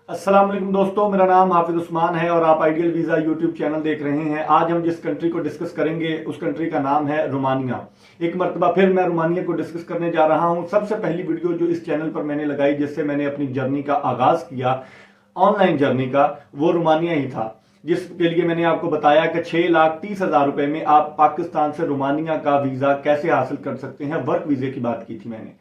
अस्सलाम वालेकुम दोस्तों, मेरा नाम हाफिज उस्मान है और आप आइडियल वीज़ा यूट्यूब चैनल देख रहे हैं। आज हम जिस कंट्री को डिस्कस करेंगे उस कंट्री का नाम है रोमानिया। एक मरतबा फिर मैं रोमानिया को डिस्कस करने जा रहा हूं। सबसे पहली वीडियो जो इस चैनल पर मैंने लगाई, जिससे मैंने अपनी जर्नी का आगाज़ किया, ऑनलाइन जर्नी का, वो रोमानिया ही था, जिसके लिए मैंने आपको बताया कि 6,30,000 रुपए में आप पाकिस्तान से रोमानिया का वीज़ा कैसे हासिल कर सकते हैं। वर्क वीज़े की बात की थी मैंने।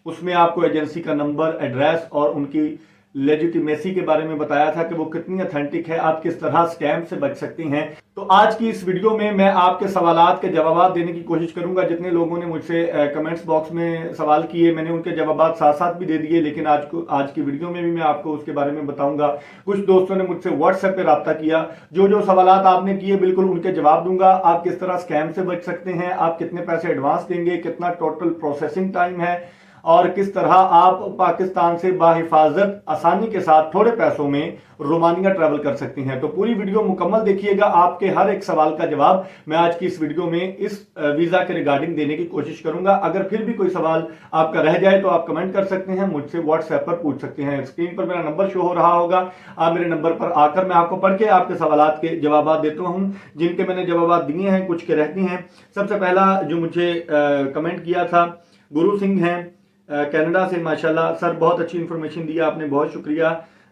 उसमें आपको एजेंसी का नंबर, एड्रेस और उनकी लेजिटिमेसी के बारे में बताया था कि वो कितनी अथेंटिक है, आप किस तरह स्कैम से बच सकते हैं। तो आज की इस वीडियो में मैं आपके सवालात के जवाब देने की कोशिश करूंगा। जितने लोगों ने मुझसे कमेंट्स बॉक्स में सवाल किए, मैंने उनके जवाब साथ साथ भी दे दिए, लेकिन आज की वीडियो में भी मैं आपको उसके बारे में बताऊंगा। कुछ दोस्तों ने मुझसे व्हाट्सएप पे रब्ता किया, जो जो सवालात आपने किए बिल्कुल उनके जवाब दूंगा। आप किस तरह स्कैम से बच सकते हैं, आप कितने पैसे एडवांस देंगे, कितना टोटल प्रोसेसिंग टाइम है, और किस तरह आप पाकिस्तान से बाहिफाजत आसानी के साथ थोड़े पैसों में रोमानिया ट्रैवल कर सकते हैं। तो पूरी वीडियो मुकम्मल देखिएगा, आपके हर एक सवाल का जवाब मैं आज की इस वीडियो में इस वीजा के रिगार्डिंग देने की कोशिश करूंगा। अगर फिर भी कोई सवाल आपका रह जाए तो आप कमेंट कर सकते हैं, मुझसे व्हाट्सएप पर पूछ सकते हैं। स्क्रीन पर मेरा नंबर शो हो रहा होगा, आप मेरे नंबर पर आकर मैं आपको पढ़ के आपके सवालात के जवाब देता हूं, जिनके मैंने जवाब दिए हैं, कुछ के रहते हैं। सबसे पहला जो मुझे कमेंट किया था, गुरु सिंह हैं कनाडा से। माशाल्लाह सर, बहुत अच्छी इन्फॉर्मेशन दी आपने, बहुत शुक्रिया।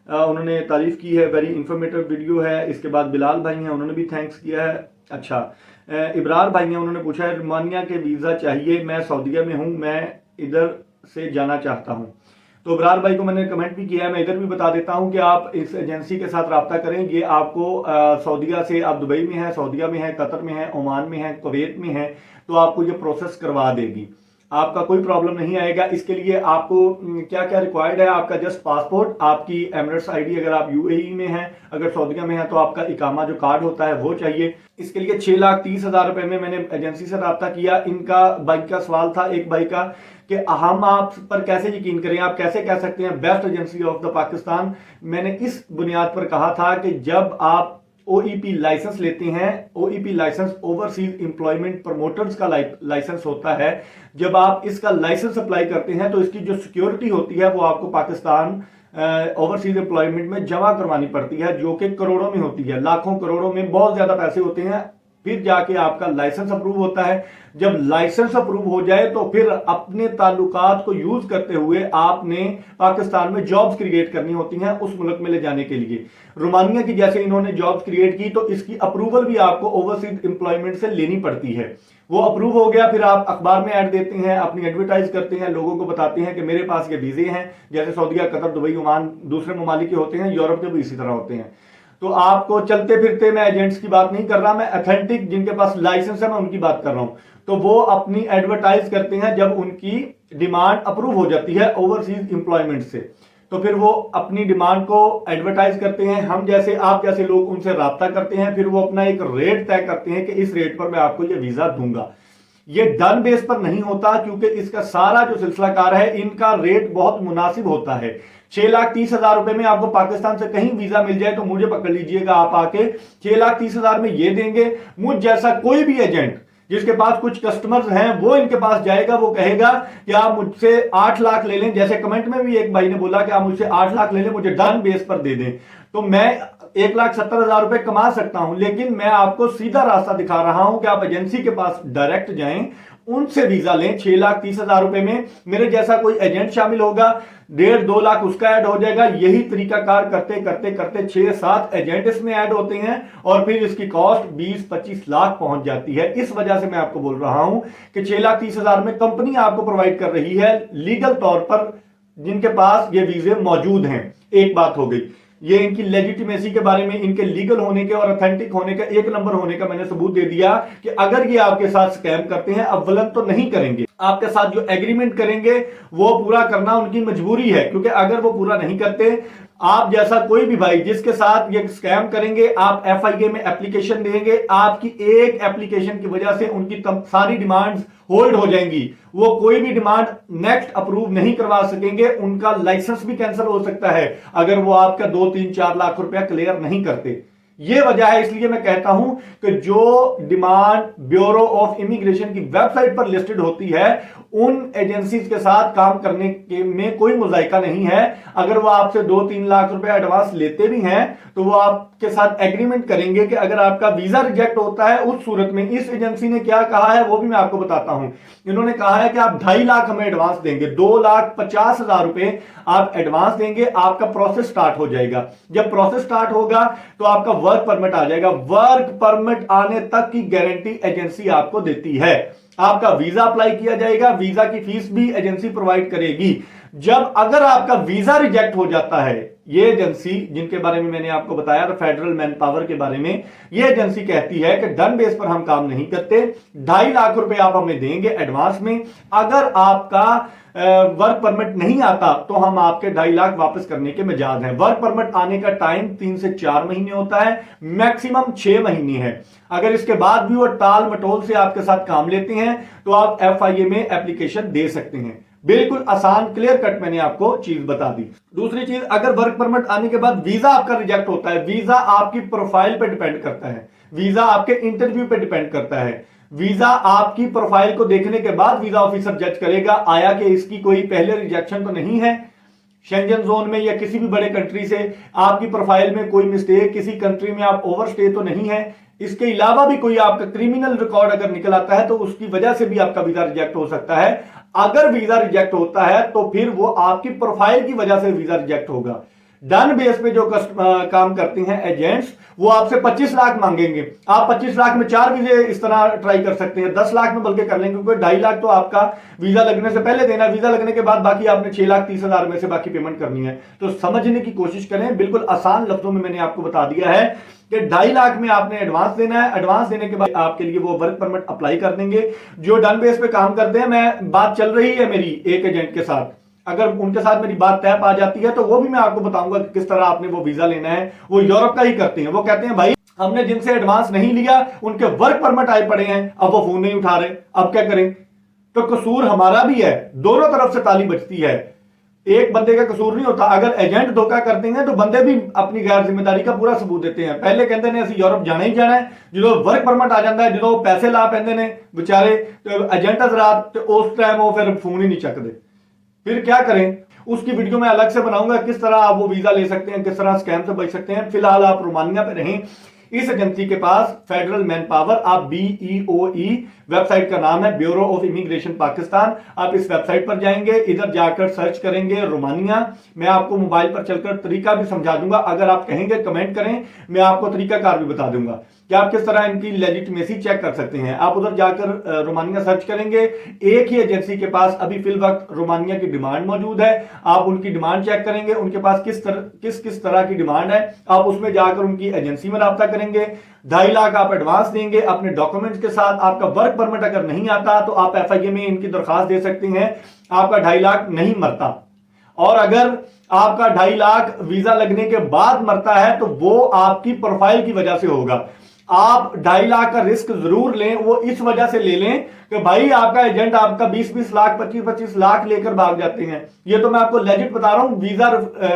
उन्होंने तारीफ की है, वेरी इंफॉर्मेटिव वीडियो है। इसके बाद बिलाल भाई हैं, उन्होंने भी थैंक्स किया है। अच्छा, इब्रार भाई हैं, उन्होंने पूछा है रोमानिया के वीज़ा चाहिए, मैं सऊदीया में हूँ, मैं इधर से जाना चाहता हूँ। तो इब्रार भाई को मैंने कमेंट भी किया है, मैं इधर भी बता देता हूँ कि आप इस एजेंसी के साथ रब्ता करें। ये आपको सऊदीया से, आप दुबई में हैं, सऊदीया में हैं, कतर में हैं, ओमान में हैं, कुवैत में हैं, तो आपको ये प्रोसेस करवा देगी, आपका कोई प्रॉब्लम नहीं आएगा। इसके लिए आपको क्या क्या रिक्वायर्ड है, आपका जस्ट पासपोर्ट, आपकी एमिरेट्स आईडी अगर आप यूएई में हैं, अगर सऊदीया में है तो आपका इकामा जो कार्ड होता है वो चाहिए। इसके लिए 6,30,000 रुपए में मैंने एजेंसी से रब्ता किया। इनका भाई का सवाल था, एक भाई का, कि हम आप पर कैसे यकीन करें, आप कैसे कह सकते हैं best agency of the Pakistan. मैंने इस बुनियाद पर कहा था कि जब आप ओईपी लाइसेंस लेते हैं, ओईपी लाइसेंस ओवरसीज एम्प्लॉयमेंट प्रमोटर्स का लाइसेंस होता है, जब आप इसका लाइसेंस अप्लाई करते हैं तो इसकी जो सिक्योरिटी होती है वो आपको पाकिस्तान ओवरसीज एम्प्लॉयमेंट में जमा करवानी पड़ती है, जो कि करोड़ों में होती है, लाखों करोड़ों में, बहुत ज्यादा पैसे होते हैं। फिर जाके आपका लाइसेंस अप्रूव होता है। जब लाइसेंस अप्रूव हो जाए तो फिर अपने ताल्लुकात को यूज करते हुए आपने पाकिस्तान में जॉब्स क्रिएट करनी होती हैं उस मुल्क में ले जाने के लिए। रोमानिया की जैसे इन्होंने जॉब्स क्रिएट की तो इसकी अप्रूवल भी आपको ओवरसीज एम्प्लॉयमेंट से लेनी पड़ती है। वो अप्रूव हो गया, फिर आप अखबार में ऐड देते हैं, अपनी एडवर्टाइज करते हैं, लोगों को बताते हैं कि मेरे पास ये वीजे हैं, जैसे सऊदीया, कतर, दुबई, ओमान, दूसरे ममालिक के होते हैं, यूरोप के भी इसी तरह होते हैं। तो आपको चलते फिरते, मैं एजेंट्स की बात नहीं कर रहा, मैं अथेंटिक जिनके पास लाइसेंस है मैं उनकी बात कर रहा हूं। तो वो अपनी एडवर्टाइज करते हैं, जब उनकी डिमांड अप्रूव हो जाती है ओवरसीज एम्प्लॉयमेंट से, तो फिर वो अपनी डिमांड को एडवर्टाइज करते हैं। हम जैसे, आप जैसे लोग उनसे राब्ता करते हैं, फिर वो अपना एक रेट तय करते हैं कि इस रेट पर मैं आपको ये वीजा दूंगा। ये डन बेस पर नहीं होता, क्योंकि इसका सारा जो सिलसिलाकार है, इनका रेट बहुत मुनासिब होता है। 6,30,000 रुपए में आपको पाकिस्तान से कहीं वीजा मिल जाए तो मुझे पकड़ लीजिएगा, आप आके 6,30,000 में ये देंगे। मुझ जैसा कोई भी एजेंट जिसके पास कुछ कस्टमर्स हैं, वो इनके पास जाएगा, वो कहेगा कि आप मुझसे 8 लाख ले लें, जैसे कमेंट में भी एक भाई ने बोला कि आप मुझसे 8 लाख ले लें, मुझे डन बेस पर दे दें, तो मैं 1,70,000 रुपए कमा सकता हूं। लेकिन मैं आपको सीधा रास्ता दिखा रहा हूं कि आप एजेंसी के पास डायरेक्ट जाएं, उनसे वीजा लें। 6,30,000 रुपए में मेरे जैसा कोई एजेंट शामिल होगा, 1.5-2 लाख उसका ऐड हो जाएगा। यही तरीकाकार करते करते करते 6-7 एजेंट इसमें ऐड होते हैं और फिर इसकी कॉस्ट 20-25 लाख पहुंच जाती है। इस वजह से मैं आपको बोल रहा हूं कि 6,30,000 में कंपनी आपको प्रोवाइड कर रही है लीगल तौर पर, जिनके पास ये वीजे मौजूद हैं। एक बात हो गई, ये इनकी लेजिटिमेसी के बारे में, इनके लीगल होने के और ऑथेंटिक होने का, एक नंबर होने का मैंने सबूत दे दिया कि अगर ये आपके साथ स्कैम करते हैं, अव्वलन तो नहीं करेंगे, आपके साथ जो एग्रीमेंट करेंगे वो पूरा करना उनकी मजबूरी है, क्योंकि अगर वो पूरा नहीं करते, आप जैसा कोई भी भाई जिसके साथ ये स्कैम करेंगे, आप एफआईए में एप्लीकेशन देंगे, आपकी एक एप्लीकेशन की वजह से उनकी सारी डिमांड्स होल्ड हो जाएंगी, वो कोई भी डिमांड नेक्स्ट अप्रूव नहीं करवा सकेंगे, उनका लाइसेंस भी कैंसिल हो सकता है अगर वो आपका 2-3-4 लाख रुपया क्लियर नहीं करते। ये वजह है, इसलिए मैं कहता हूं कि जो डिमांड ब्यूरो ऑफ इमिग्रेशन की वेबसाइट पर लिस्टेड होती है उन एजेंसीज के साथ काम करने के में कोई मुजायका नहीं है। अगर वो आपसे 2-3 लाख रुपए एडवांस लेते भी हैं तो वो आपके साथ एग्रीमेंट करेंगे कि अगर आपका वीजा रिजेक्ट होता है उस सूरत में, इस एजेंसी ने क्या कहा है वो भी मैं आपको बताता हूं। इन्होंने कहा है कि आप 2.5 लाख हमें एडवांस देंगे, 2,50,000 रुपए आप एडवांस देंगे, आपका प्रोसेस स्टार्ट हो जाएगा। जब प्रोसेस स्टार्ट होगा तो आपका वर्क परमिट आ जाएगा। वर्क परमिट आने तक की गारंटी एजेंसी आपको देती है। आपका वीजा अप्लाई किया जाएगा, वीजा की फीस भी एजेंसी प्रोवाइड करेगी। जब अगर आपका वीजा रिजेक्ट हो जाता है, ये एजेंसी जिनके बारे में मैंने आपको बताया था फेडरल मैन पावर के बारे में, ये एजेंसी कहती है कि डन बेस पर हम काम नहीं करते, 2.5 लाख रुपए आप हमें देंगे एडवांस में, अगर आपका वर्क परमिट नहीं आता तो हम आपके 2.5 लाख वापस करने के मिजाज हैं। वर्क परमिट आने का टाइम 3 से 4 महीने होता है, मैक्सिमम 6 महीने है। अगर इसके बाद भी वो टाल मटोल से आपके साथ काम लेते हैं तो आप FIA में एप्लीकेशन दे सकते हैं। बिल्कुल आसान क्लियर कट मैंने आपको चीज बता दी। दूसरी चीज, अगर वर्क परमिट आने के बाद वीजा आपका रिजेक्ट होता है, वीजा आपकी प्रोफाइल पे डिपेंड करता है, वीजा आपके इंटरव्यू पे डिपेंड करता है। वीजा आपकी प्रोफाइल को देखने के बाद वीजा ऑफिसर जज करेगा आया कि इसकी कोई पहले रिजेक्शन तो नहीं है शेंजन जोन में या किसी भी बड़े कंट्री से, आपकी प्रोफाइल में कोई मिस्टेक, किसी कंट्री में आप ओवरस्टे तो नहीं है, इसके अलावा भी कोई आपका क्रिमिनल रिकॉर्ड अगर निकल आता है तो उसकी वजह से भी आपका वीजा रिजेक्ट हो सकता है। अगर वीजा रिजेक्ट होता है तो फिर वो आपकी प्रोफाइल की वजह से वीजा रिजेक्ट होगा। डन बेस पे जो काम करते हैं एजेंट्स, वो आपसे 25 लाख मांगेंगे। आप 25 लाख में 4 वीजे इस तरह ट्राई कर सकते हैं, 10 लाख में बल्कि कर लेंगे, क्योंकि 2.5 लाख तो आपका वीजा लगने से पहले देना, वीजा लगने के बाद बाकी आपने 6,30,000 में से बाकी पेमेंट करनी है। तो समझने की कोशिश करें, बिल्कुल आसान लफ्जों में मैंने आपको बता दिया है कि 2.5 लाख में आपने एडवांस देना है। एडवांस देने के बाद आपके लिए वो वर्क परमिट अप्लाई कर देंगे। जो डन बेस पे काम करते हैं, मैं बात चल रही है मेरी एक एजेंट के साथ, अगर उनके साथ मेरी बात तय पा जाती है तो वो भी मैं आपको बताऊंगा कि किस तरह आपने वो वीजा लेना है। वो यूरोप का ही करते हैं। वो कहते हैं भाई हमने जिनसे एडवांस नहीं लिया उनके वर्क परमिट आए पड़े हैं, अब वो फोन नहीं उठा रहे, अब क्या करें? तो कसूर हमारा भी है, दोनों तरफ से ताली बजती है, एक बंदे का कसूर नहीं होता। अगर एजेंट धोखा करते हैं तो बंदे भी अपनी गैर जिम्मेदारी का पूरा सबूत देते हैं। पहले कहते हैं असं यूरोप जाना ही जाना है, जो वर्क परमिट आ जाता है, जो पैसे ला पैंदे ने बेचारे एजेंट हजरात, तो उस टाइम वो फिर फोन ही नहीं चकते। फिर क्या करें? उसकी वीडियो में अलग से बनाऊंगा, किस तरह आप वो वीजा ले सकते हैं, किस तरह स्कैम से बच सकते हैं। फिलहाल आप रोमानिया पे रहें। इस एजेंसी के पास फेडरल मैन पावर, आप BEOE वेबसाइट का नाम है, ब्यूरो ऑफ इमिग्रेशन पाकिस्तान। आप इस वेबसाइट पर जाएंगे, इधर जाकर सर्च करेंगे रोमानिया। मैं आपको मोबाइल पर चलकर तरीका भी समझा दूंगा, अगर आप कहेंगे कमेंट करें, मैं आपको तरीकाकार भी बता दूंगा कि आप किस तरह इनकी लेजिटिमेसी चेक कर सकते हैं। आप उधर जाकर रोमानिया सर्च करेंगे। एक ही एजेंसी के पास अभी फिल वक्त रोमानिया की डिमांड मौजूद है। आप उनकी डिमांड चेक करेंगे, उनके पास किस तरह की डिमांड है। आप उसमें जाकर उनकी एजेंसी में राब्ता करेंगे। 2.5 लाख आप एडवांस देंगे अपने डॉक्यूमेंट्स के साथ। आपका वर्क परमिट अगर नहीं आता तो आप FIA में इनकी दरखास्त दे सकते हैं, आपका 2.5 लाख नहीं मरता। और अगर आपका 2.5 लाख वीजा लगने के बाद मरता है तो वो आपकी प्रोफाइल की वजह से होगा। आप 2.5 लाख का रिस्क जरूर लें, वो इस वजह से ले लें कि भाई आपका एजेंट आपका 20-20 लाख 25-25 लाख लेकर भाग जाते हैं। ये तो मैं आपको लेजिट बता रहा हूं, वीजा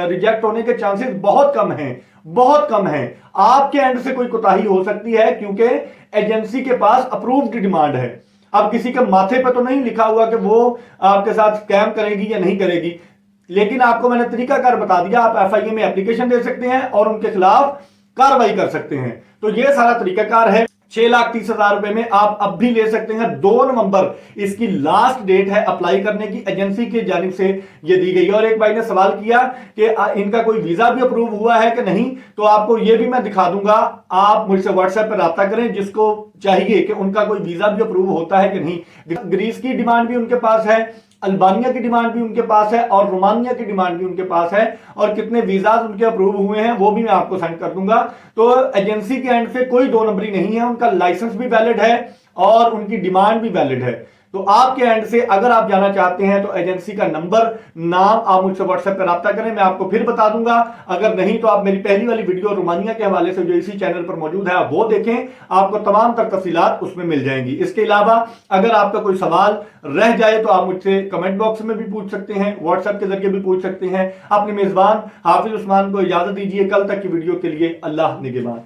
रिजेक्ट होने के चांसेस बहुत कम हैं, बहुत कम हैं। आपके एंड से कोई कोताही हो सकती है क्योंकि एजेंसी के पास अप्रूव्ड डिमांड है। अब किसी के माथे पे तो नहीं लिखा हुआ कि वो आपके साथ स्कैम करेगी या नहीं करेगी, लेकिन आपको मैंने तरीकाकार बता दिया। आप FIA में एप्लीकेशन दे सकते हैं और उनके खिलाफ कार्रवाई कर सकते हैं। तो ये सारा तरीकाकार है। 6,30,000 रुपए में आप अब भी ले सकते हैं। 2 नवंबर इसकी लास्ट डेट है अप्लाई करने की, एजेंसी की जानिब से ये दी गई है। और एक भाई ने सवाल किया कि इनका कोई वीजा भी अप्रूव हुआ है कि नहीं, तो आपको ये भी मैं दिखा दूंगा। आप मुझसे व्हाट्सएप पर राब्ता करें, जिसको चाहिए कि उनका कोई वीजा भी अप्रूव होता है कि नहीं। ग्रीस की डिमांड भी उनके पास है, अल्बानिया की डिमांड भी उनके पास है और रोमानिया की डिमांड भी उनके पास है, और कितने वीजाज उनके अप्रूव हुए हैं वो भी मैं आपको सेंड कर दूंगा। तो एजेंसी के एंड से कोई 2 नंबरी नहीं है, उनका लाइसेंस भी वैलिड है और उनकी डिमांड भी वैलिड है। तो आपके एंड से अगर आप जाना चाहते हैं तो एजेंसी का नंबर, नाम आप मुझसे व्हाट्सएप पर राब्ता करें, मैं आपको फिर बता दूंगा। अगर नहीं तो आप मेरी पहली वाली वीडियो रोमानिया के हवाले से जो इसी चैनल पर मौजूद है आप वो देखें, आपको तमाम तर तफसीलात उसमें मिल जाएंगी। इसके अलावा अगर आपका कोई सवाल रह जाए तो आप मुझसे कमेंट बॉक्स में भी पूछ सकते हैं, व्हाट्सएप के जरिए भी पूछ सकते हैं। अपने मेजबान हाफिज उस्मान को इजाजत दीजिए। कल तक की वीडियो के लिए अल्लाह निगहबान।